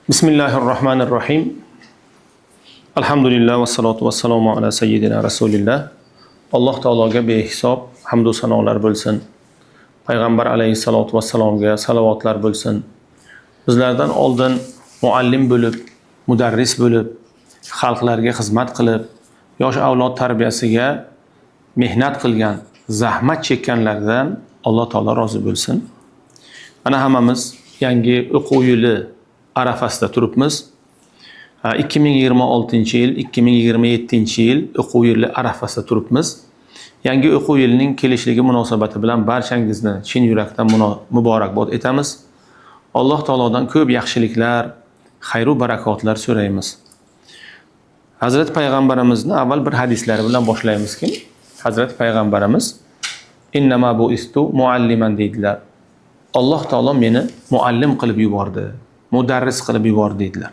Bismillahirrahmanirrahim. Alhamdulillah va salatu va salamu ala sayyidina Rasulillah. Alloh taologa behisob hamd va sanolar bo'lsin. Payg'ambar alayhissalatu vassalomga salavatlar bo'lsin. Bizlardan oldin muallim bo'lib, mudarris bo'lib, xalqlarga xizmat qilib, yosh avlod tarbiyasiga mehnat qilgan, zahmat chekkanlardan Alloh taolo rozi bo'lsin. Mana hammamiz yangi o'quv yili arafasida turibmiz. 2026-yil, 2027-yil o'quv yili arafasida turibmiz. Yangi o'quv yilining kelishligi munosabati bilan barchangizni chin yurakdan muborakbod etamiz. Alloh taolodan ko'p yaxshiliklar, xayr va barakotlar so'raymiz. Hazrat payg'ambarimizni avval bir hadislari bilan boshlaymiz-ki, Hazrat payg'ambarimiz innama buistu mualliman deydilar. Alloh taolo meni muallim qilib yubordi, mudarris qilib yubordi dedilar.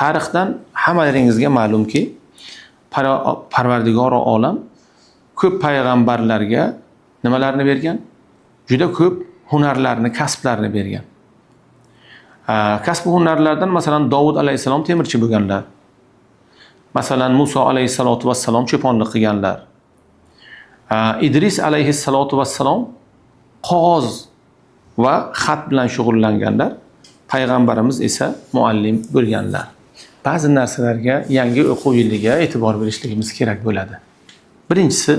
Tarixdan hammalaringizga ma'lumki, Parvardigor olam ko'p payg'ambarlarga nimalarni bergan? Juda ko'p hunarlarni, kasblarni bergan. Kasb hunarlardan masalan Davud alayhisalom temirchi bo'lganlar. Masalan Musa alayhisalatu vassalom cho'ponlik qilganlar. Idris alayhisalatu vassalom qog'oz va xat bilan shug'ullanganlar. Payg'ambarimiz esa muallim bo'lganlar. Ba'zi narsalarga yangi o'quv yiliga e'tibor berishligimiz kerak bo'ladi. Birinchisi,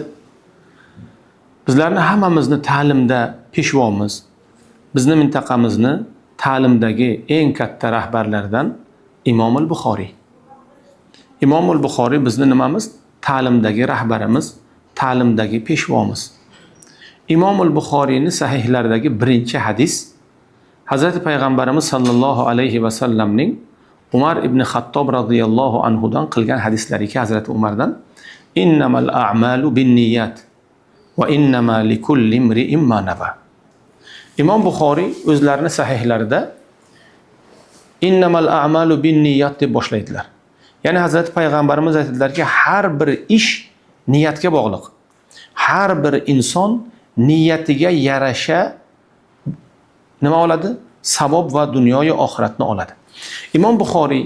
bizlarni hammamizni ta'limda peshvomiz, bizni mintaqamizni ta'limdagi eng katta rahbarlardan Imom al-Buxoriy. Imom al-Buxoriy bizni nimamiz? Ta'limdagi rahbarimiz, ta'limdagi peshvomiz. Imom al-Buxoriyning sahihlaridagi birinchi hadis Hazrati payg'ambarimiz sallallohu alayhi va sallamning Umar ibn Xattob radhiyallohu anhudan qilgan hadislariki Hazrati Umardan innamal a'malu binniyat va innama likulli imri'in ma nawa. Imom Buxoriy o'zlarini sahihlarida innamal a'malu binniyat deb boshlaydilar. Ya'ni Hazrati payg'ambarimiz aytadilarki, har bir ish niyatga bog'liq. Har bir inson niyatiga yarasha nima oladi? Savob va dunyoyu oxiratni oladi. Imom Buxoriy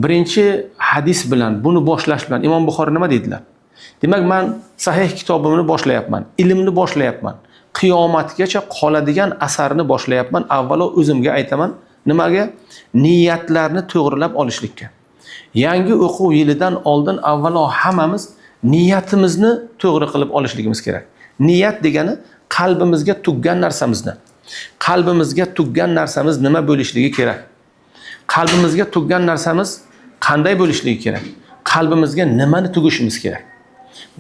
birinchi hadis bilan buni boshlash bilan Imom Buxoriy nima dedilar? Demak, men sahih kitobimni boshlayapman, ilmni boshlayapman. Qiyomatgacha qoladigan asarni boshlayapman. Avvalo o'zimga aytaman, nimaga? Niyatlarni to'g'rilab olishlikka. Yangi o'quv yilidan oldin avvalo hammamiz niyatimizni to'g'ri qilib olishligimiz kerak. Niyat degani qalbimizga tuggan narsamizni. Qalbimizga tuggan narsamiz nima bo'lishligi kerak? Qalbimizga tuggan narsamiz qanday bo'lishligi kerak? Qalbimizga nimani tugishimiz kerak?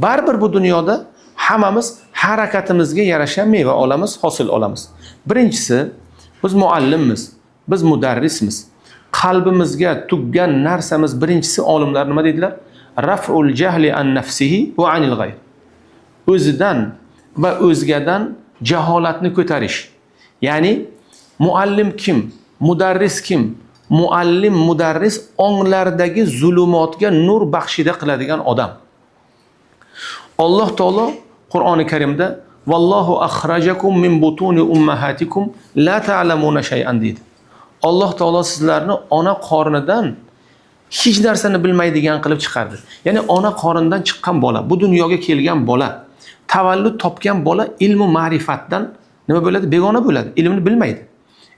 Baribir bu dunyoda hammamiz harakatimizga yarasha meva olamiz, hosil olamiz. Birinchisi, biz muallimmiz, biz mudarrismiz. Qalbimizga tuggan narsamiz birinchisi olimlar nima dedilar? Raf'ul jahli an nafsihi va anil ghayr. O'zidan va o'zgadan jaholatni ko'tarish. Ya'ni muallim kim? Mudarris kim? Muallim, mudarris onglardagi zulumotga nur baxshida qiladigan odam. Alloh taolo Qur'oni Karimda vallohu akhrajakum min butuni ummahatikum la ta'lamuna shay'an dedi. Alloh taolo sizlarni ona qornidan hech narsani bilmaydigan qilib chiqardi. Ya'ni ona qornidan chiqqan bola, bu dunyoga kelgan bola, tavallud topgan bola ilmu ma'rifatdan nima bo'ladi? Begona bo'ladi. Ilmni bilmaydi.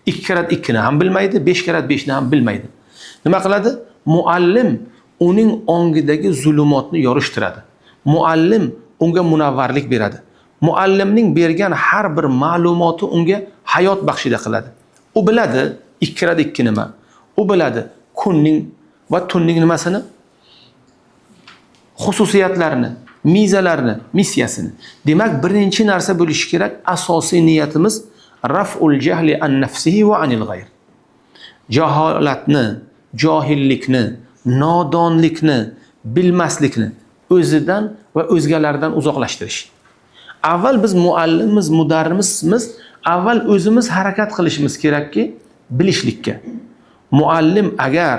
2 karat 2 ni ham bilmaydi, 5 karat 5 ni ham bilmaydi. Nima qiladi? Muallim uning ongidagi zulumotni yorishtiradi. Muallim unga munavvarlik beradi. Muallimning bergan har bir ma'lumoti unga hayot baxshida qiladi. U biladi 2 karat 2 nima? U biladi kunning va tunning nimasini? Xususiyatlarini, mezalarini, missiyasini. Demak, birinchi narsa bo'lishi kerak, asosiy niyatimiz raf'ul jahli an nafsihi va anil ghayr. Jaholatni, johillikni, nodonlikni, bilmaslikni o'zidan va o'zgalardan uzoqlashtirish. Avval biz muallimimiz, mudarrisimiz, avval o'zimiz harakat qilishimiz kerakki, bilishlikka. Muallim agar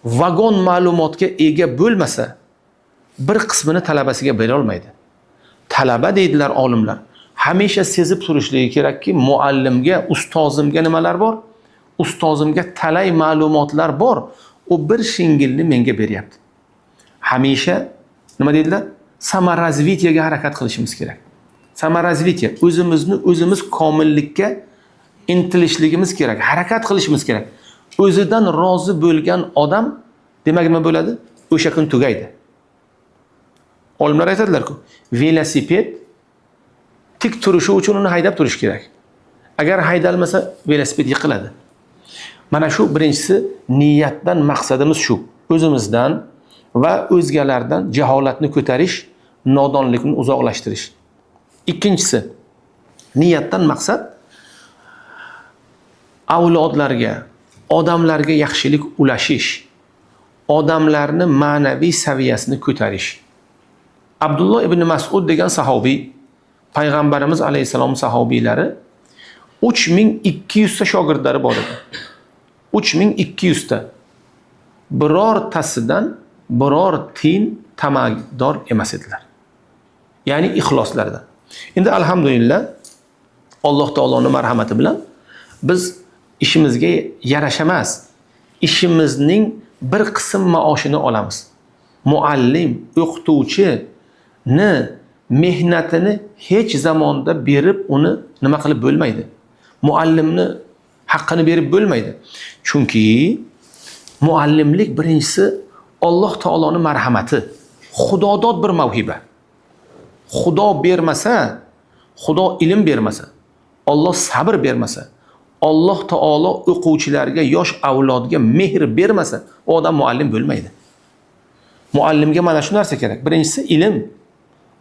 vagon ma'lumotga ega bo'lmasa, bir qismini talabasiga bera olmaydi. Talaba deydilar olimlar. Hamisha sezib turishligi kerakki, muallimga, ustozimga nimalar bor? ustozimga talay ma'lumotlar bor, u bir shingilni menga beryapti. Hamisha nima deydilar? Samorazvitiyaga harakat qilishimiz kerak. Samorazvitiya, o'zimiz komillikka intilishligimiz kerak, harakat qilishimiz kerak. O'zidan rozi bo'lgan odam demak nima bo'ladi? O'sha kun tugaydi. Olimlar aytadilar-ku, velosiped tik turishi uchun uni haydab turish kerak. Agar haydalmasa velosiped yiqiladi. Mana shu birinchisi, niyatdan maqsadimiz shu. O'zimizdan va o'zgalardan jaholatni ko'tarish, nodonlikni uzoqlashtirish. Ikkinchisi, niyatdan maqsad avlodlarga, odamlarga yaxshilik ulashish, odamlarni ma'naviy saviyasini ko'tarish. Abdulloh ibn Mas'ud degan sahobiy, payg'ambarimiz alayhisalom sahobiylari 3200 ta shogirdlari bor edi. 3200 ta. Birortasidan biror tiyin tamador emas edilar. Ya'ni ixloslardan. Endi alhamdulillah Alloh taoloning marhamati bilan biz ishimizga yarasha emas, ishimizning bir qism maoshini olamiz. Muallim, o'qituvchini mehnatini hech zamonda berib uni nima qilib bo'lmaydi. Muallimni haqqini berib bo'lmaydi. Chunki muallimlik birinchisi Alloh taoloning marhamati, xudodod bir mavhiba. Xudo bermasa, Xudo ilm bermasa, Alloh sabr bermasa, Alloh taolo o'quvchilarga, yosh avlodga mehr bermasa, u odam muallim bo'lmaydi. Muallimga mana shu narsa kerak. Birinchisi ilm.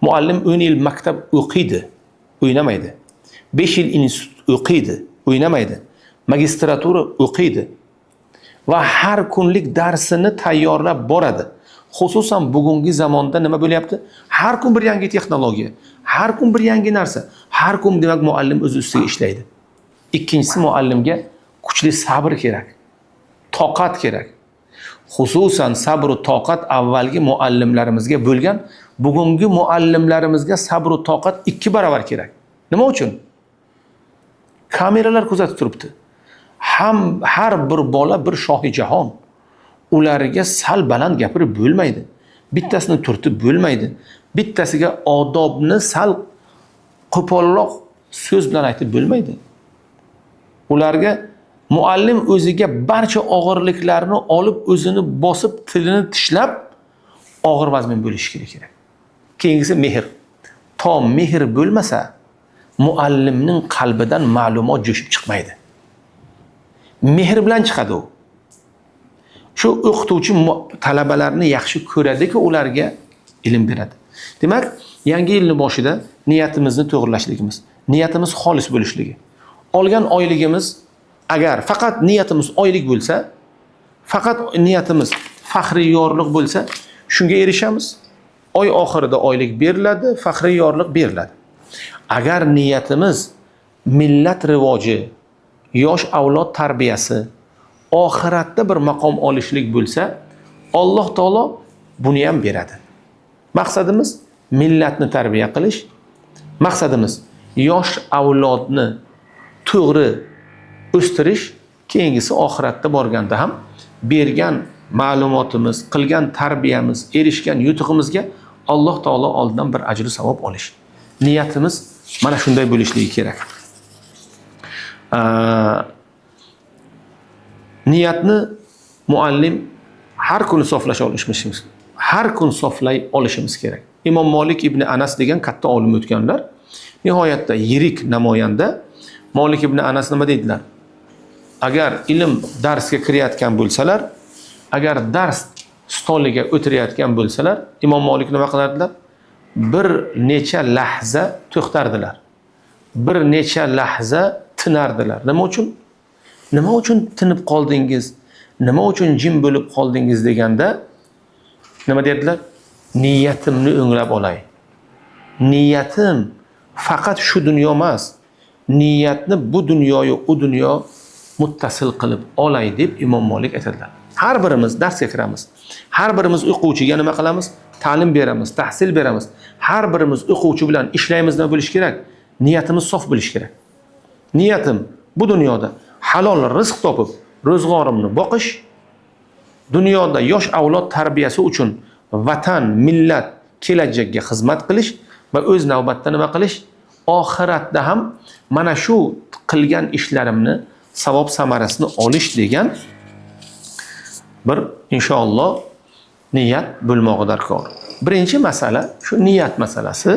Muallim 10 yil maktab o'qiydi, o'ynamaydi. 5 yil institut o'qiydi, o'ynamaydi. Magistratura o'qiydi va har kunlik darsini tayyorlab boradi. Xususan bugungi zamonda nima bo'lyapti? Har kun bir yangi texnologiya, har kun bir yangi narsa, har kun demak muallim o'z ustiga ishlaydi. Ikkinchisi, muallimga kuchli sabr kerak, toqat kerak. Xususan sabr va toqat avvalgi muallimlarimizga bo'lgan, bugungi muallimlarimizga sabr va toqat 2 barobar kerak. Nima uchun? Kameralar kuzatib turibdi. Har bir bola bir shohi jahon. Ularga sal baland gapirib bo'lmaydi. Bittasini turtib bo'lmaydi. Bittasiga odobni sal qo'polroq so'z bilan aytib bo'lmaydi. Ularga muallim o'ziga barcha og'irliklarni olib, o'zini bosib, tilini tishlab, og'ir vazmin bo'lishi kerak. Keyingisi mehr. To mehr bo'lmasa, muallimning qalbidan ma'lumot jo'shib chiqmaydi. Mehr bilan chiqadi u. Shu o'qituvchi talabalarni yaxshi ko'radiki, ularga ilm beradi. Demak, yangi yilning boshida niyatimizni to'g'rilashligimiz, niyatimiz xolis bo'lishligi. Olgan oyligimiz agar faqat niyatimiz oylik bo'lsa, faqat niyatimiz faxriy yorliq bo'lsa, shunga erishamiz. Oy oxirida oylik beriladi, faxriy yorliq beriladi. Agar niyatimiz millat rivoji, yosh avlod tarbiyasi, oxiratda bir maqom olishlik bo'lsa, Alloh taolo buni ham beradi. Maqsadimiz millatni tarbiya qilish, maqsadimiz yosh avlodni to'g'ri o'stirish, keyingisi oxiratda borganda ham bergan ma'lumotimiz, qilgan tarbiyamiz, erishgan yutug'imizga Alloh taolo oldidan bir ajr savob olish. Niyatimiz mana shunday bo'lishligi kerak. Niyatni muallim har kuni soflay olishimiz kerak. Imom Malik ibn Anas degan katta olim o'tganlar, nihoyatda yirik namoyanda Malik ibn Anas nima deydilar? Agar ilm darsga kirayotgan bo'lsalar, agar dars stoliga o'tirayotgan bo'lsalar, Imom Malik nima qilardilar? Bir necha lahza to'xtardilar. Bir necha lahza tinardilar. Nima uchun? Nima uchun tinib qoldingiz? Nima uchun jim bo'lib qoldingiz deganda nima dedilar? Niyatimni o'nglab olay. Niyatim faqat shu dunyo emas. Niyatni bu dunyoyu u dunyo muttasil qilib olay deb Imom Malik aytadilar. Har birimiz darsga kiramiz. Har birimiz o'quvchiga nima qilamiz? Ta'lim beramiz, tahsil beramiz. Har birimiz o'quvchi bilan ishlaymiz nima bo'lish kerak? Niyatimiz sof bo'lish kerak. Niyatim bu dunyoda halol rizq topib, ro'zg'orimni boqish, dunyoda yosh avlod tarbiyasi uchun vatan, millat, kelajakka xizmat qilish va o'z navbatda nima qilish? Oxiratda ham mana shu qilgan ishlarimni savob samarasini olish degan bir inshaalloh niyat bo'lmog'i darkor. Birinchi masala shu niyat masalasi.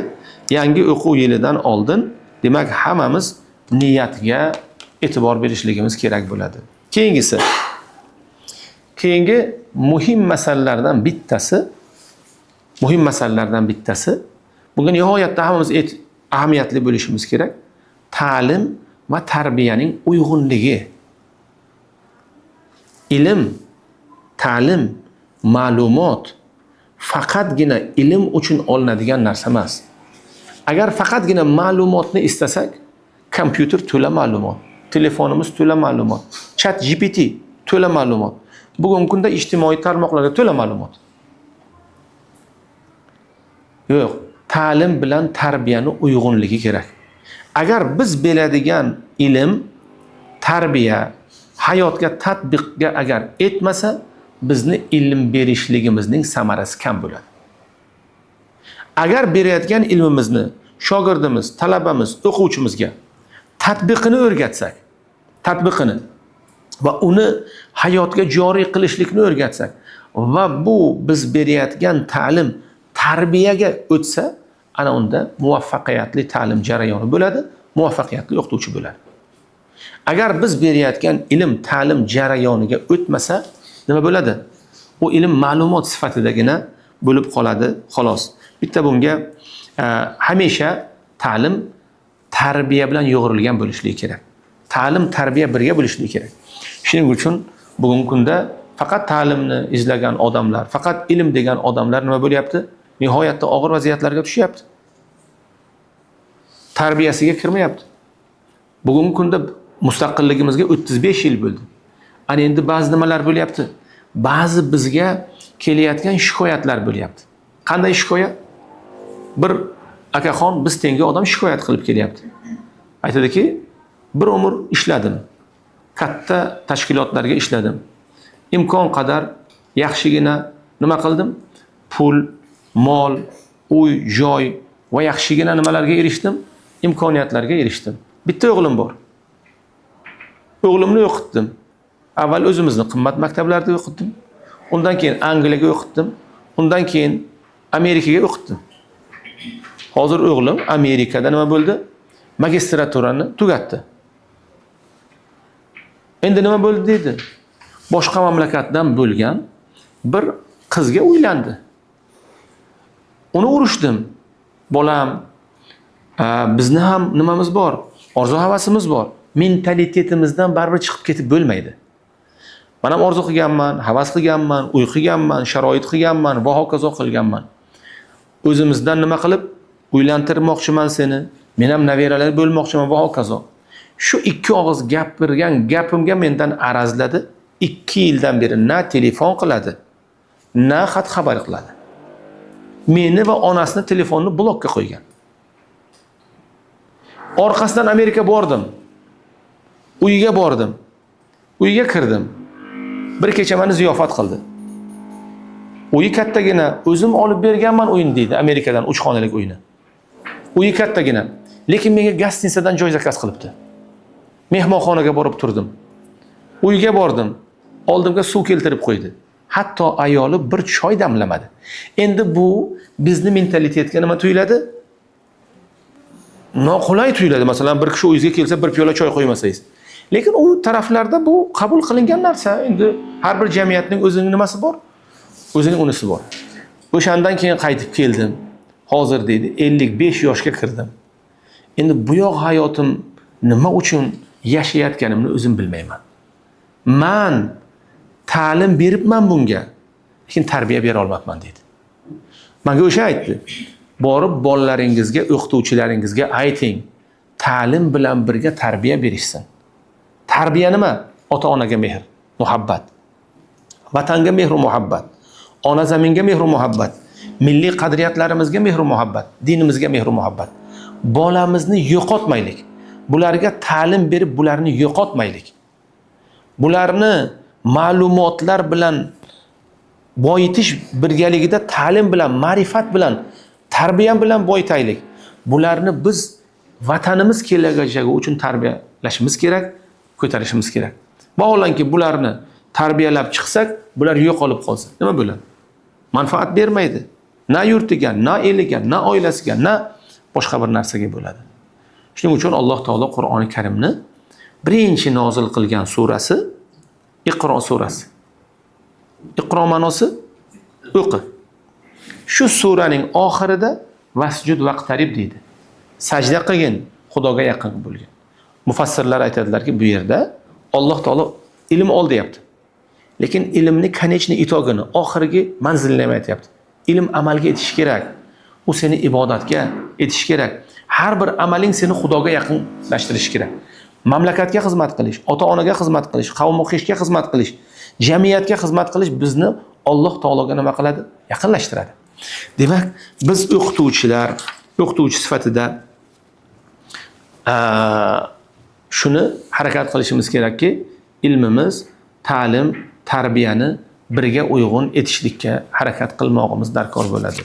Yangi o'quv yilidan oldin demak hammamiz niyatga e'tibor berishligimiz kerak bo'ladi. Keyingi muhim masalalardan bittasi bunga nihoyatda hammamiz ahamiyatli bo'lishimiz kerak. Ta'lim va tarbiyaning uyg'unligi. Ilm, ta'lim, ma'lumot faqatgina ilm uchun olinadigan narsa emas. Agar faqatgina ma'lumotni istasak, kompyuter to'la ma'lumot, telefonimiz to'la ma'lumot, ChatGPT to'la ma'lumot. Bugungi kunda ijtimoiy tarmoqlarda to'la ma'lumot. Yo'q, ta'lim bilan tarbiyani uyg'unligi kerak. Agar biz biladigan ilm, tarbiya hayotga tatbiqga agar etmasa, bizni ilm berishligimizning samarasi kam bo'ladi. Agar berayotgan ilmimizni shogirdimiz, talabamiz, o'quvchimizga tatbiqini o'rgatsak, va uni hayotga joriy qilishlikni o'rgatsak va bu biz berayotgan ta'lim tarbiyaga o'tsa, ana unda muvaffaqiyatli ta'lim jarayoni bo'ladi, muvaffaqiyatli o'qituvchi bo'ladi. Agar biz berayotgan ilm ta'lim jarayoniga o'tmasa, nima bo'ladi? U ilm ma'lumot sifatidagina bo'lib qoladi, xolos. Bitta bunga hamisha ta'lim tarbiya bilan yo'g'rilgan bo'lishligi kerak. Ta'lim tarbiya birga bo'lishligi kerak. Shuning uchun bugungi kunda faqat ta'limni izlagan odamlar, faqat ilm degan odamlar nima bo'lyapti? Nihoyatda og'ir vaziyatlarga tushyapti. Tarbiyasiga kirmayapti. Bugungi kunda mustaqilligimizga 35 yil bo'ldi. Ana endi ba'zi nimalar bo'lyapti? Ba'zi bizga kelayotgan shikoyatlar bo'lyapti. Qanday shikoyat? Bir akaxon biz tengi odam shikoyat qilib kelyapti. Aytadiki, bir umr ishladim. Katta tashkilotlarga ishladim. Imkon qadar yaxshigina nima qildim? Pul, mol, uy, joy va yaxshigina nimalarga erishdim? Imkoniyatlarga erishdim. Bitta o'g'lim bor. O'g'limni o'qitdim. Avval o'zimizni qimmat maktablarda o'qitdim. Undan keyin Angliyaga o'qitdim. Undan keyin Amerikaga o'qitdim. Hozir o'g'lim Amerikada nima bo'ldi? Magistraturani tugatdi. Endi nima bo'ldi dedi? Boshqa mamlakatdan bo'lgan bir qizga uylandi. Uni urishdim. Bolam, bizni ham nimamiz bor? Orzu havasimiz bor. Mentalitetimizdan baribir chiqib ketib bo'lmaydi. Men ham orzu qilganman, havas qilganman, uy qilganman, sharoit qilganman va hokazo qilganman. O'zimizdan nima qilib uylantirmoqchiman seni, men ham nabiralar bo'lmoqchiman va hokazo. Shu ikki og'iz gapirgan gapimga mendan arazladi. 2 yildan beri na telefon qiladi, na xat xabar qiladi. Meni va onasini telefonni blokka qo'ygan. Orqasidan Amerika bordim. Uyiga bordim. Uyiga kirdim. Bir kecha meni ziyofat qildi. Uyi kattagina, o'zim olib berganman uyini deydi, Amerikadan 3 xonalik uyini. Uyi kattagina, lekin menga gostinitsadan joy zakaz qilibdi. Mehmonxonaga borib turdim. Uyga bordim. Oldimga suv keltirib qo'ydi. Hatto ayoli bir choy damlamadi. Endi bu bizni mentalitetga nima tuyuladi? Noqulay tuyuladi. Masalan, bir kishi uyingizga kelsa, bir piyola choy qo'ymasangiz. Lekin u taraflarda bu qabul qilingan narsa. Endi har bir jamiyatning o'zining nimasi bor? O'zining unisi bor. O'shandan keyin qaytib keldim. Hozir deydi 55 yoshga kirdim. Endi bu yoq hayotim nima uchun yashayotganimni o'zim bilmayman. Men ta'lim beribman bunga, lekin tarbiya bera olmayman dedi. Menga o'sha aytdi. Borib bolalaringizga, o'qituvchilaringizga ayting, ta'lim bilan birga tarbiya berishsin. Tarbiya nima? Ota-onaga mehr, muhabbat. Vatanga mehr va muhabbat. Ona zaminga mehr va muhabbat. Milliy qadriyatlarimizga mehr va muhabbat, dinimizga mehr va muhabbat. Bolamizni yo'qotmaylik. Bularga ta'lim berib, bularni yo'qotmaylik. bularni ma'lumotlar bilan boyitish birgaligida ta'lim bilan, ma'rifat bilan, tarbiya bilan boyitaylik. Bularni biz vatanimiz kelajagi uchun tarbiyalashimiz kerak, ko'tarishimiz kerak. Vaholanki bularni tarbiyalab chiqsak, bular yo'qolib qolsa, nima bo'ladi? Manfaat bermaydi. Na yurtiga, na eliga, na oilasiga, na boshqa bir narsaga bo'ladi. Shuning uchun Alloh taolo Qur'oni Karimni birinchi nozil qilgan surasi Iqro surasi. Iqro ma'nosi o'qi. Shu suraning oxirida vasjud vaqtarib deydi. Sajda qilgin, Xudoga yaqin bo'lgin. Mufassirlar aytadilarki, bu yerda Alloh taolo ilm ol deyapti. Lekin ilmni konechniy itogini, oxirgi manzilini ham aytayapti. Ilm amalga etish kerak. U seni ibodatga etish kerak. Har bir amaling seni Xudoga yaqinlashtirish kerak. Mamlakatga xizmat qilish, ota-onaga xizmat qilish, qavm-o'qishga xizmat qilish, jamiyatga xizmat qilish bizni Alloh taologa nima qiladi? Yaqinlashtiradi. Demak, biz o'qituvchi sifatida shuni harakat qilishimiz kerakki, ilmimiz, ta'lim, tarbiyani birga uyg'un etishlikka harakat qilmoqimiz darkor bo'ladi.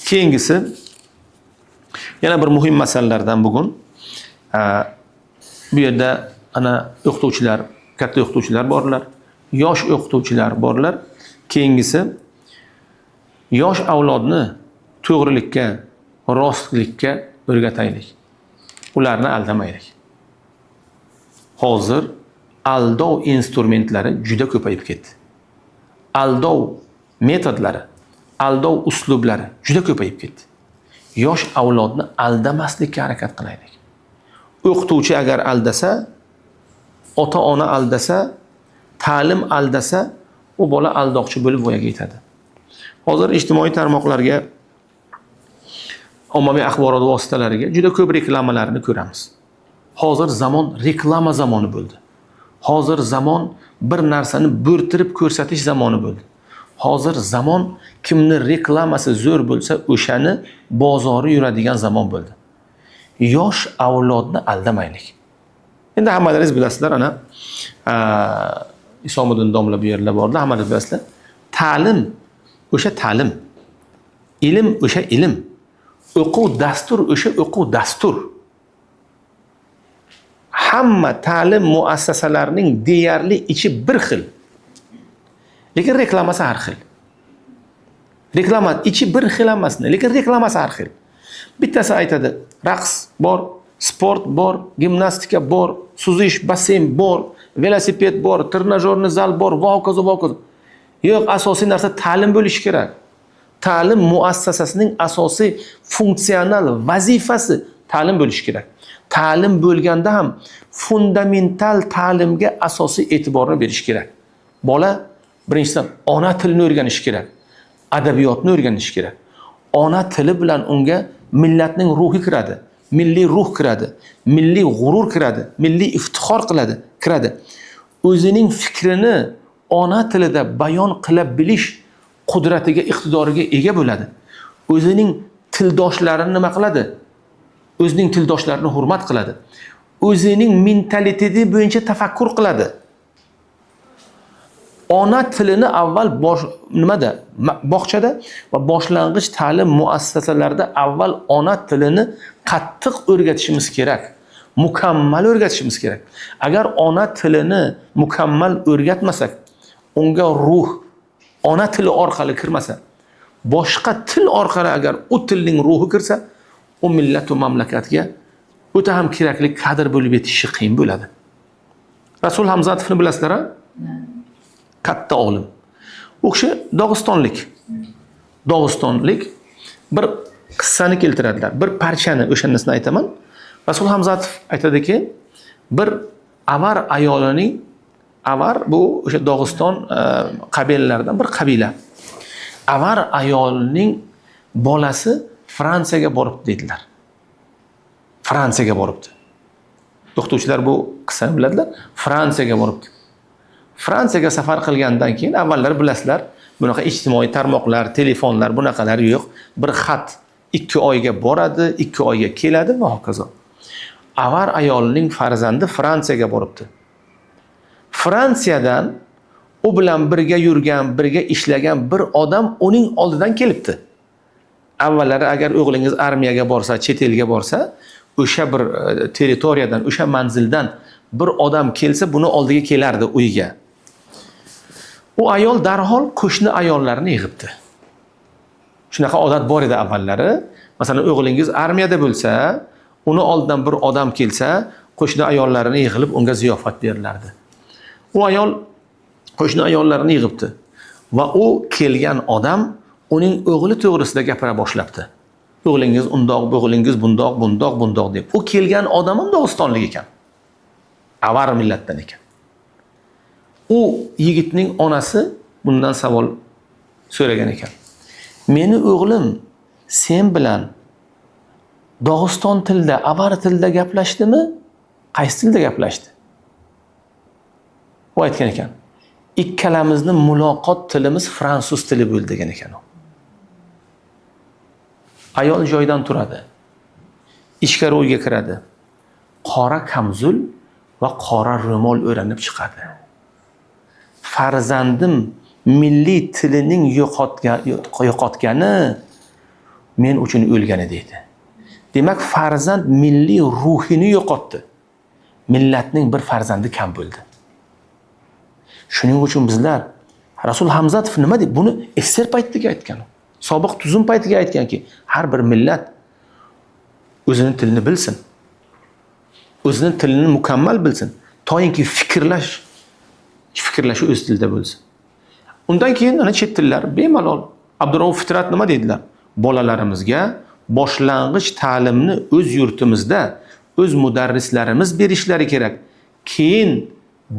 Keyingisi yana bir muhim masalalardan bugun bu yerda ana o'qituvchilar, katta o'qituvchilar borlar, yosh o'qituvchilar borlar. Keyingisi yosh avlodni to'g'rilikka, rostlikka o'rgataylik. Ularni aldamaylik. Hozir aldov instrumentlari juda ko'payib ketdi. Aldov metodlari, aldov uslublari juda ko'payib ketdi. Yosh avlodni aldamaslikka harakat qilaylik. O'qituvchi agar aldasa, ota-ona aldasa, ta'lim aldasa, u bola aldoqchi bo'lib voyaga yetadi. Hozir ijtimoiy tarmoqlarga, ommaviy axborot vositalariga juda ko'p reklamalarni ko'ramiz. Hozir zamon reklama zamoni bo'ldi. Hozir zamon bir narsani bo'rtirib ko'rsatish zamoni bo'ldi. Hozir zamon kimni reklamasi zo'r bo'lsa, o'shani bozori yuradigan zamon bo'ldi. Yosh avlodni aldamaylik. Endi hammalaringiz bilasizlar, ana Isomiddin domla bu yerda bordi, hammalaringiz bilasizlar. Ta'lim o'sha ta'lim. Ilm o'sha ilm. O'quv dastur o'sha o'quv dastur. Hamma ta'lim muassasalarining deyarli ichi bir xil. Lekin reklamasi har xil. Reklama ichi bir xil emasmi, lekin reklamasi har xil. Bittasi aytadi, raqs bor, sport bor, gimnastika bor, suzish basseyn bor, velosiped bor, trenajyorni zal bor, va hokazo, va hokazo. Yo'q, asosiy narsa ta'lim bo'lishi kerak. Ta'lim muassasasining asosiy funksional vazifasi ta'lim bo'lishi kerak. Ta'lim bo'lganda ham fundamental ta'limga asosiy e'tiborni berish kerak. Bola birinchidan ona tilini o'rganish kerak. Adabiyotni o'rganish kerak. Ona tili bilan unga millatning ruhi kiradi, milliy ruh kiradi, milliy g'urur kiradi, milliy iftixor kiradi. O'zining fikrini ona tilida bayon qila bilish qudratiga, iqtidoriga ega bo'ladi. O'zining tildoshlarini nima qiladi? O'zining tildoshlarini hurmat qiladi. O'zining mentaliteti bo'yicha tafakkur qiladi. Ona tilini avval bog'chada va boshlang'ich ta'lim muassasalarida avval ona tilini qattiq o'rgatishimiz kerak. Mukammal o'rgatishimiz kerak. Agar ona tilini mukammal o'rgatmasak, unga ruh ona tili orqali kirmasa, boshqa til orqali agar u tilning ruhi kirsa, u millat va mamlakatga o'ta ham kerakli kadr bo'lib yetishi qiyin bo'ladi. Rasul Hamzatovni bilasizlar, ha? Katta olim. U kishi Dog'istonlik bir qissani keltiradilar. Bir parchani, o'shanasini aytaman. Rasul Hamzatov aytadiki, bir avar ayolining, avar bu o'sha Dog'iston qabilalaridan bir qabila. Avar ayolining bolasi Fransiyaga boribdi dedilar. Fransiyaga boribdi. O'qituvchilar bu qissani biladilar. Fransiyaga boribdi. Fransiyaga safar qilgandan keyin avvallar bilasizlar, bunaqa ijtimoiy tarmoqlar, telefonlar bunaqalar yo'q. Bir xat 2 oyga boradi, 2 oyga keladi va hokazo. Avar ayolining farzandi Fransiyaga boribdi. Fransiyadan u bilan birga yurgan, birga ishlagan bir odam uning oldidan kelibdi. Avvallari agar o'g'lingiz armiyaga borsa, chet elga borsa, o'sha bir territoriyadan, o'sha manzildan bir odam kelsa, buni oldiga kelardi uyga. U ayol darhol qo'shni ayollarini yig'ibdi. Shunaqa odat bor edi avvallari. Masalan, o'g'lingiz armiyada bo'lsa, uni oldidan bir odam kelsa, qo'shni ayollarini yig'ilib unga ziyofat berilardi. U ayol qo'shni ayollarini yig'ibdi va u kelgan odam uning o'g'li to'g'risida gapira boshlabdi. O'g'lingiz undoq, o'g'lingiz bundoq, bundoq, bundoq deb. U kelgan odam ham Dog'istonlik ekan. Avar millatdan ekan. U yigitning onasi bundan savol so'ragan ekan. Meni o'g'lim sen bilan Dog'iston tilida, avar tilida gaplashdimi? Qaysi tilda gaplashdi? U aytgan ekan. Ikkalamizni muloqot tilimiz fransuz tili bo'ldi degan ekan u. Ayol joydan turadi. Ichkari uyga kiradi. Qora kamzul va qora ro'mol o'ranib chiqadi. Farzandim milliy tilining yo'qotgani men uchun o'lgani deydi. Demak, farzand milliy ruhini yo'qotdi. Millatning bir farzandi kam bo'ldi. Shuning uchun bizlar Rasul Hamzatov nima deb buni SSR paytiga aytgan. Sobiq tuzum paytiga aytganki, har bir millat o'zining tilini bilsin. O'zining tilini mukammal bilsin. To'yinki fikrlashi o'z tilida bo'lsin. Undan keyin ana chet tillar bemalol. Abdurrauf Fitrat nima dedilar? Bolalarimizga boshlang'ich ta'limni o'z yurtimizda o'z mudarrislarimiz berishlari kerak. Keyin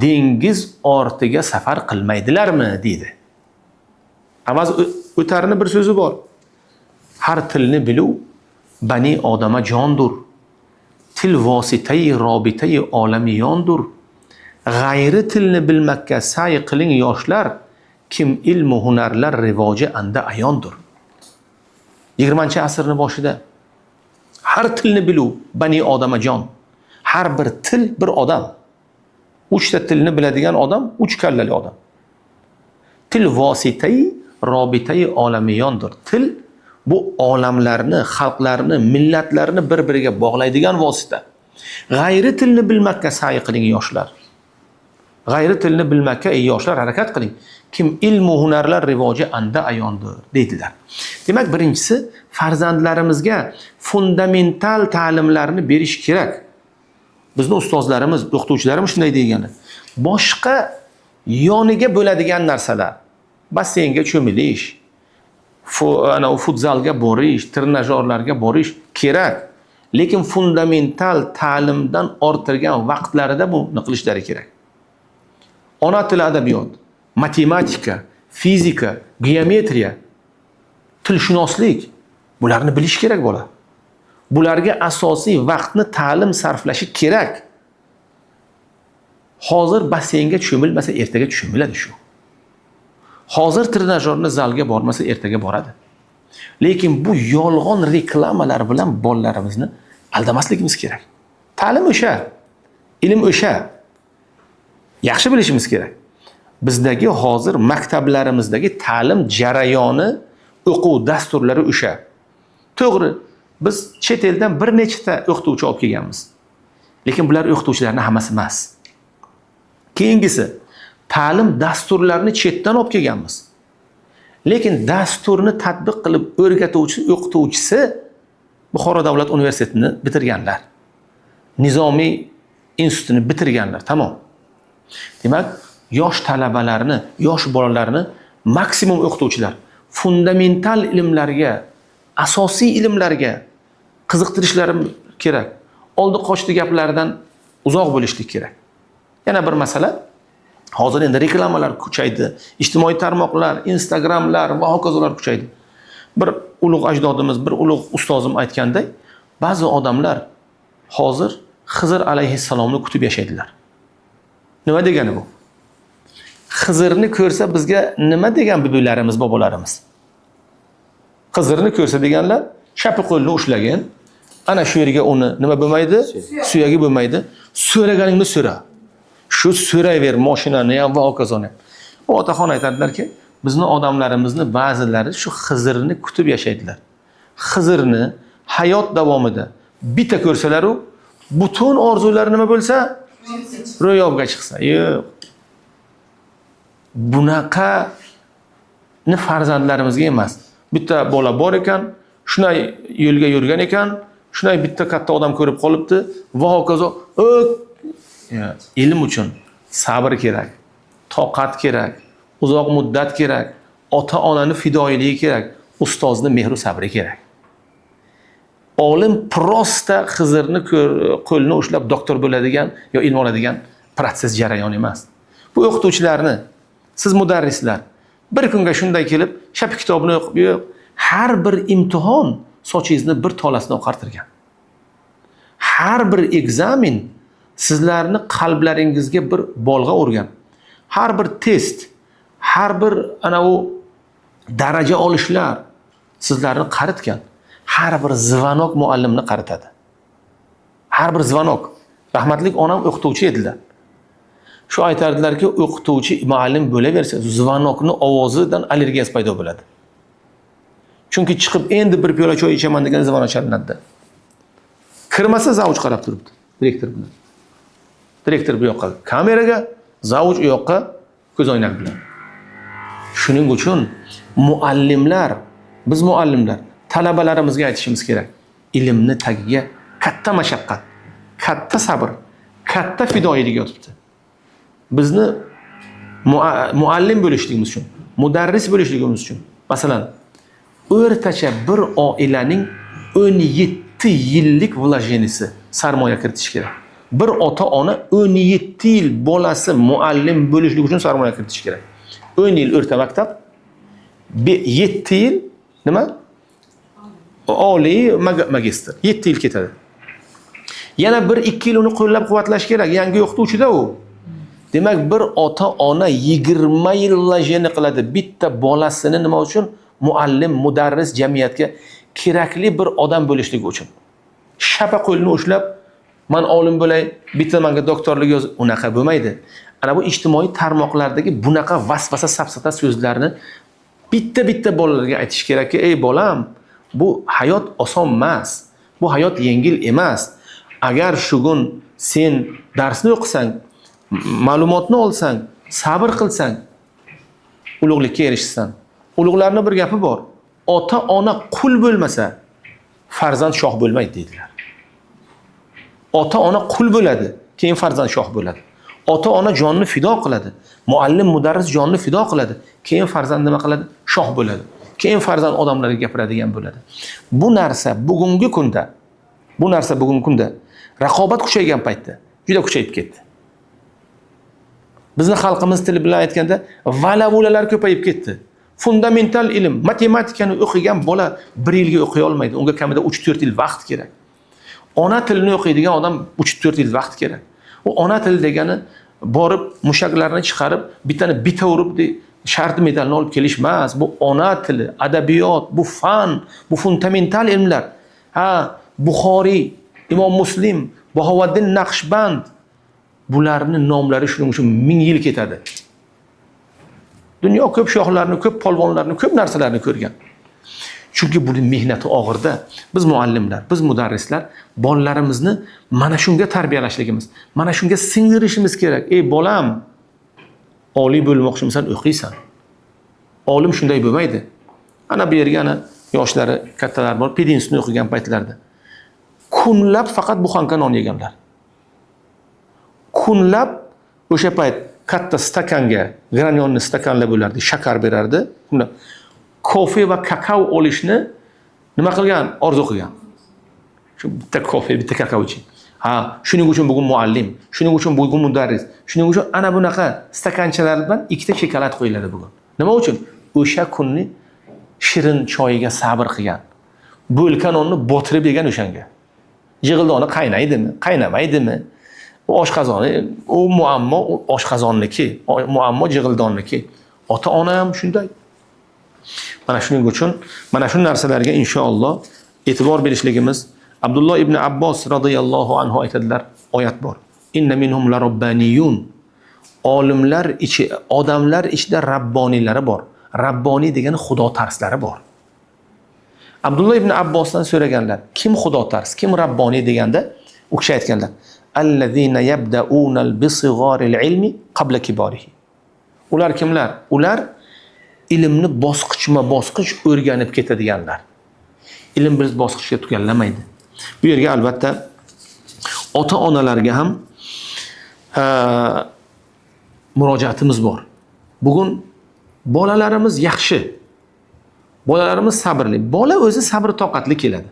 dengiz ortiga safar qilmaydilarmi dedi. Avaz o'tarini bir so'zi bor. Har tilni biluv bani odama jondur. Til vositai robitai olamiyondur. G'ayri tilni bilmakka sa'y qiling yoshlar, kim ilm va hunarlar rivoji anda ayondur. 20-asrning boshida har tilni biluv bani odama jon. Har bir til bir odam. 3 ta tilni biladigan odam 3 kallali odam. Til vositai robitai olamiyondir. Til bu olamlarni, xalqlarni, millatlarni bir-biriga bog'laydigan vosita. G'ayri tilni bilmakka sa'y qiling yoshlar. G'ayri tilni bilmakka ey yoshlar harakat qiling. Kim ilm va hunarlar rivoji anda ayondir dedilar. Demak, birinchisi farzandlarimizga fundamental ta'limlarni berish kerak. Bizning ustozlarimiz, o'qituvchilarimiz shunday degani. Boshqa yoniga bo'ladigan narsalar, basseynga cho'milish, futzalga borish, trenajyorlarga borish kerak. Lekin fundamental ta'limdan orttirgan vaqtlarida buni qilishlari kerak. Ona tili adabiyot, matematika, fizika, geometriya, tilshunoslik bularni bilish kerak bo'la. Bularga asosiy vaqtni ta'lim sarflashi kerak. Hozir basseynga cho'milmasa ertaga cho'miladi shu. Hozir trenajyorni zalga bormasa ertaga boradi. Lekin bu yolg'on reklamalar bilan bolalarimizni aldamasligimiz kerak. Ta'lim o'sha, ilm o'sha. Yaxshi bilishimiz kerak. Bizdagi hozir maktablarimizdagi ta'lim jarayoni, o'quv dasturlari o'sha. To'g'ri, biz chet eldan bir nechta o'qituvchi olib kelganmiz. Lekin bular o'qituvchilarning hammasi emas. Keyingisi, ta'lim dasturlarini chetdan olib kelganmiz. Lekin dasturni tatbiq qilib o'qituvchisi Buxoro davlat universitetini bitirganlar. Nizomiy institutini bitirganlar, tamom. Demak, yosh talabalarni, yosh bolalarni maksimum o'qituvchilar fundamental ilmlarga, asosiy ilmlarga qiziqtirishlari kerak. Oldi qochdi gaplardan uzoq bo'lishlik kerak. Yana bir masala, hozir endi reklamalar kuchaydi, ijtimoiy tarmoqlar, Instagramlar va hokazolar kuchaydi. Bir ulug' ajdodimiz, bir ulug' ustozim aytganday, ba'zi odamlar hozir Xizr alayhissalomni kutib yashaydilar. Nima degani bu? Xizrni ko'rsa bizga nima degan buvilarimiz, bobolarimiz? Xizrni ko'rsa deganlar, shapi qo'lni ushlagan, ana shu yerga uni nima bo'lmaydi? Suyagi bo'lmaydi. So'raganingni so'ra. Shu so'rayver mashinani ham va hokazo. O otaxon aytadilar-ki, bizni odamlarimizni ba'zilari shu Xizrni kutib yashaydilar. Xizrni hayot davomida bitta ko'rsalar-u, butun orzulari nima bo'lsa, ro'yobga chiqsa. Yo'q. Bunaqani farzandlarimizga emas. Bitta bola bor ekan, shunday yo'lga yurgan ekan, shunday bitta katta odam ko'rib qolibdi, va hokazo. Ilm uchun sabr kerak, toqat kerak, uzoq muddat kerak, ota-onani fidoyiligi kerak, ustozni mehru sabri kerak. Olim prosta Xizrni qo'lini ushlab doktor bo'ladigan yo ilm oladigan proses jarayon emas. Bu o'qituvchilarni, siz mudarrislar bir kunga shunday kelib, shap kitobni o'qib, yo'q, har bir imtihon sochingizni bir tolasini oqartirgan. Har bir ekzamen sizlarni qalblaringizga bir bolg'a urgan. Har bir test, har bir u daraja olishlar sizlarni qaritgan. Har bir zvanok muallimni qaritadi. Har bir zvanok. Rahmatlik onam o'qituvchi edilar. Shu aytardilar-ki, o'qituvchi muallim bo'laversa, zvanokning ovozidan allergiyasi paydo bo'ladi. Chunki chiqib endi bir piyola choy ichaman degan zvanok chalinadi. Kirmasa zavuj qarab turibdi, direktor bilan. Direktor bu yoqqa kameraga, zavuj u yoqqa ko'zoynak bilan. Shuning uchun muallimlar, biz muallimlar talabalarimizga aytishimiz kerak. Ilmni tagiga katta mashaqqat, katta sabr, katta fidoyilik yotibdi. Bizni muallim bo'lishligimiz uchun, mudarris bo'lishligimiz uchun, masalan, o'rtacha bir oilaning 17 yillik vlojenisi sarmoya kiritish kerak. Bir ota-ona 17 yil bolasi muallim bo'lishlik uchun sarmoya kiritish kerak. 10 yil o'rta maktab, 7 yil nima? Oliy magistr. 7 yil ketadi. Yana 1-2 yil uni qo'llab-quvvatlash kerak. Yangi o'qituvchida u. Demak, bir ota-ona 20 yil vlojeni qiladi bitta bolasini nima uchun? Muallim, mudarris jamiyatga kerakli bir odam bo'lishligi uchun. Shapa qo'lini ushlab, men olim bo'lay, bitta menga doktorlik yoz, unaqa bo'lmaydi. Ana bu ijtimoiy tarmoqlardagi bunaqa vasvasa safsata so'zlarni bitta bolalarga aytish kerakki, ey bolam, bu hayot oson emas. Bu hayot yengil emas. Agar shugun sen darsni o'qisang, ma'lumotni olsang, sabr qilsang, ulug'likka erishsan. Ulug'larning bir gapi bor. Ota-ona qul bo'lmasa, farzand shoh bo'lmaydi dedilar. Ota-ona qul bo'ladi, keyin farzand shoh bo'ladi. Ota-ona jonni fido qiladi. Muallim, mudarris jonni fido qiladi. Keyin farzand nima qiladi? Shoh bo'ladi. Keyin farzand odamlarga gapiradigan bo'ladi. Bu narsa bugungi kunda raqobat kuchaygan paytda juda kuchayib ketdi. Bizning xalqimiz tili bilan aytganda valavulalar ko'payib ketdi. Fundamental ilm, matematikani o'qigan bola 1 yilga o'qiy olmaydi. Unga kamida 3-4 yil vaqt kerak. Ona tilini o'qiydigan odam 3-4 yil vaqt kerak. U ona tili degani borib mushaklarni chiqarib, bitta urib shart medalni olib kelish emas. Bu ona tili, adabiyot, bu fan, bu fundamental ilmlar. Buxoriy, Imom Muslim, Bahovaddin Naqshband, bularning nomlari shuning uchun 1000 yil ketadi. Dunyo ko'p shohlarni, ko'p polvonlarni, ko'p narsalarni ko'rgan. Chunki buning mehnati og'irda. Biz muallimlar, biz mudarrislar bolalarimizni mana shunga tarbiyalashligimiz, mana shunga singdirishimiz kerak. Ey bolam, oliy bo'lmoqchimisan, o'qiysan. Olim shunday bo'lmaydi. Ana bu yerga yoshlari, kattalar bor, pedinstni o'qigan paytlarda. Kunlab faqat buxanka non yeganlar. Kunlab o'sha payt katta stakanga, granulni stakanlar bo'lardi, shakar berardi. Kofe va kakao olishni nima qilgan? Orzu qilgan. Shu bitta kofe, bitta kakao iching. Shuning uchun bugun muallim, shuning uchun bugun mudarris, shuning uchun ana bunaqa stakanchalar bilan 2 ta shokolad qo'yiladi bugun. Nima uchun? O'sha kunni shirin choyiga sabr qilgan. Bo'lkan onni botirib yegan o'shanga. Jig'ildoni qaynaydimi, qaynamaydimi? U oshqozoni, u muammo oshqozonniki, muammo jig'ildonniki. Ota-ona ham shunday. Mana shuning uchun mana shu narsalarga inshaalloh e'tibor berishligimiz. Abdulloh ibn Abbos radhiyallohu anhu aytadilar, oyat bor. Inna minhum la robbaniyun olimlar odamlar ichida rabboniylari bor. Rabboniy degani xudo tarslari bor. Abdulloh ibn Abbosdan so'raganlar, kim xudo tars, kim rabboniy deganda, u kishi aytganlar, allazina yabda'unal bisigharil ilmi qabla kibarihi. Ular kimlar? Ular ilmni bosqichma-bosqich o'rganib ketadiganlar. Ilm biz bosqichga tugallamaydi. Bu yerga albatta ota-onalarga ham murojaatimiz bor. Bugun bolalarimiz yaxshi. Bolalarimiz sabrli. Bola o'zi sabr toqatli keladi.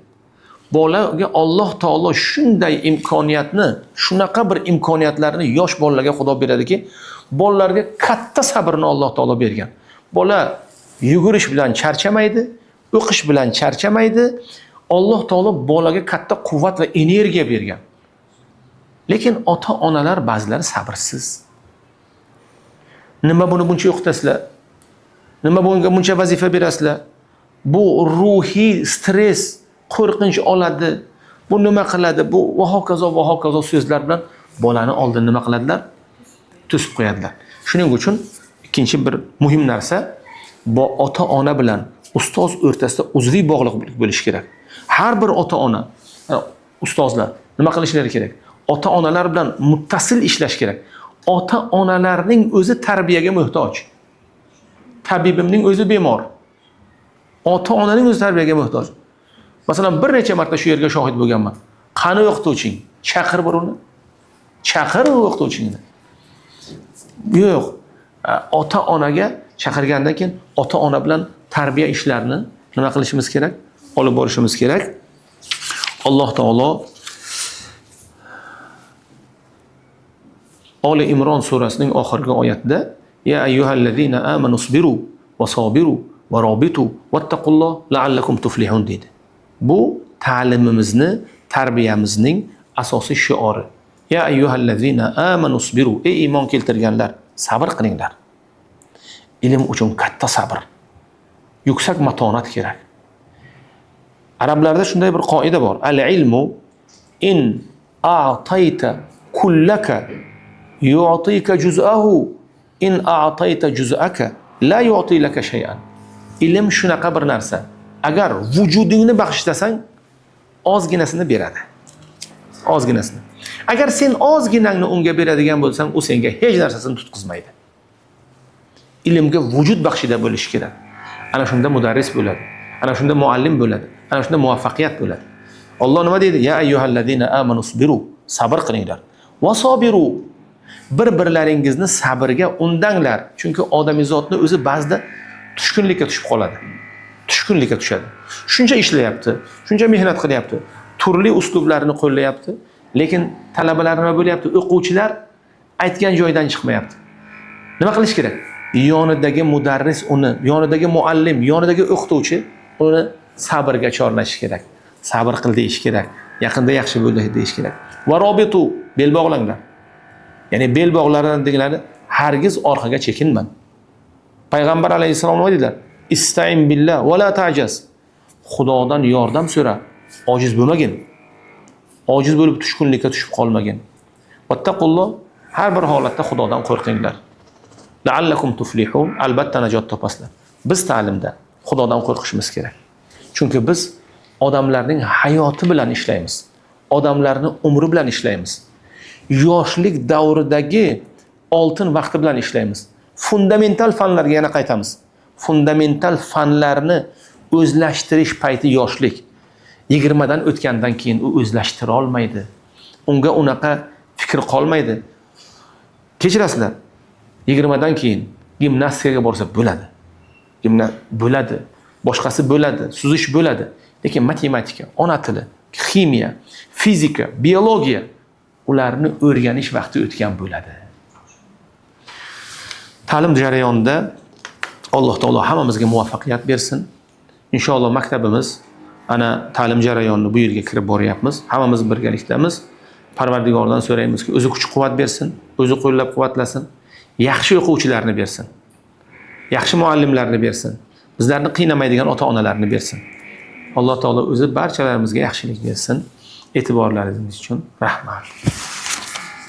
Bolaga Alloh taolo shunday imkoniyatni, shunaqa bir imkoniyatlarni yosh bolalarga Xudo beradiki, bolalarga katta sabrni Alloh taolo bergan. Bola yugurish bilan charchamaydi, o'qish bilan charchamaydi. Alloh taolo bolaga katta quvvat va energiya bergan. Lekin ota-onalar ba'zilari sabrsiz. Nima buni buncha o'qitasizlar? Nima bunga buncha vazifa berasizlar? Bu ruhiy stress, qo'rqinch oladi. Bu nima qiladi? Bu va hokazo so'zlar bilan bolani oldin nima qiladilar? To'sib qo'yadilar. Shuning uchun ikkinchi bir muhim narsa, bu ota-ona bilan ustoz o'rtasida uzviy bog'liqlik bo'lishi kerak. Har bir ota-ona, ustozlar nima qilishlari kerak? Ota-onalar bilan muttasil ishlash kerak. Ota-onalarning o'zi tarbiyaga muhtoj. Tabibimning o'zi bemor. Ota-onaning o'zi tarbiyaga muhtoj. Masalan, bir necha marta shu yerga shohid bo'lganman. Qani o'qituvching? Chaqir bir uni. Chaqir o'qituvchingni. Yo'q. Ota-onaga chaqirgandan keyin ota-ona bilan tarbiya ishlarini nima qilishimiz kerak? Olib borishimiz kerak. Alloh taolo Ali Imron surasining oxirgi oyatida ya ayyuhallazina amanu isbiru va sabiru va robitu vattaqulloh la'allakum tuflihun dedi. Bu ta'limimizni, tarbiyamizning asosiy shiori. Ya ayyuhallazina amanu isbiru, ey iymon keltirganlar, sabr qilinglar. Ilm uchun katta sabr, yuksak matonat kerak. Arablarda shunday bir qoida bor. Al-ilmu in a'tayta kullaka yu'tika juz'ahu in a'tayta juz'aka la yu'ti laka shay'an. Ilm shunaqa bir narsa. Agar vujudingni bag'ishlasang, ozginasini beradi. Ozginasini. Agar sen ozginangni unga beradigan bo'lsang, u senga hech narsasini tutqizmaydi. Ilmga vujud baxshida bo'lish kerak. Ana shunda mudarris bo'ladi. Ana shunda muallim bo'ladi. Ana shunda muvaffaqiyat bo'ladi. Alloh nima deydi? Ya ayyuhallazina amanu isbiru, sabr qilinglar. Va sabiru, bir-birlaringizni sabrga undanglar. Chunki odamiy zotni o'zi ba'zida tushkunlikka tushib qoladi. Tushkunlikka tushadi. Shuncha ishlayapti, shuncha mehnat qilyapti, turli uslublarni qo'llayapti, lekin talabalar nima bo'lyapti? O'quvchilar aytgan joydan chiqmayapti. Nima qilish kerak? Yonidagi mudarris uni, yonidagi muallim, yonidagi o'qituvchi uni sabrga chorlash kerak. Sabr qil deyish kerak. Yaqinda yaxshi bo'ldi deyish kerak. Va robitu, bel bog'langlar. Ya'ni bel bog'laridan deganlari hargiz orqaga chekinman. Payg'ambar alayhisalom nima dedilar? Ista'in billah va la ta'jaz. Xudodan yordam so'ra, ojiz bo'lmagin. Ojiz bo'lib tushkunlikka tushib qolmagin. Vattaqulloh, har bir holatda Xudodan qo'rqinglar. La'allakum tuflihun, albatta najot topasizlar. Biz ta'limda Xudodan qo'rqishimiz kerak. Chunki biz odamlarning hayoti bilan ishlaymiz. Odamlarning umri bilan ishlaymiz. Yoshlik davridagi oltin vaqti bilan ishlaymiz. Fundamental fanlarga yana qaytamiz. Fundamental fanlarni o'zlashtirish payti yoshlik. 20 dan o'tgandan keyin u o'zlashtira olmaydi. Unga unaqa fikr qolmaydi. Kechirasizlar. 20 dan keyin gimnastikaga borsa bo'ladi. Bo'ladi. Boshqasi bo'ladi, suzish bo'ladi. Lekin matematika, ona tili, ximiya, fizika, biologiya ularni o'rganish vaqti o'tgan bo'ladi. Ta'lim jarayonida Alloh taolo hammamizga muvaffaqiyat bersin. Inshaalloh maktabimiz ana ta'lim jarayonini bu yerga kirib boryapmiz. Hammamiz birgalikdamiz. Parvardigordan so'raymizki, o'zi kuch-quvvat bersin, o'zi qo'llab-quvvatlasin, yaxshi o'quvchilarni bersin. Yaxshi muallimlarni bersin. Bizlarni qiynamaydigan ota-onalarni bersin. Alloh taolo o'zi barchalarimizga yaxshilik bersin. E'tiborlaringiz uchun rahmat.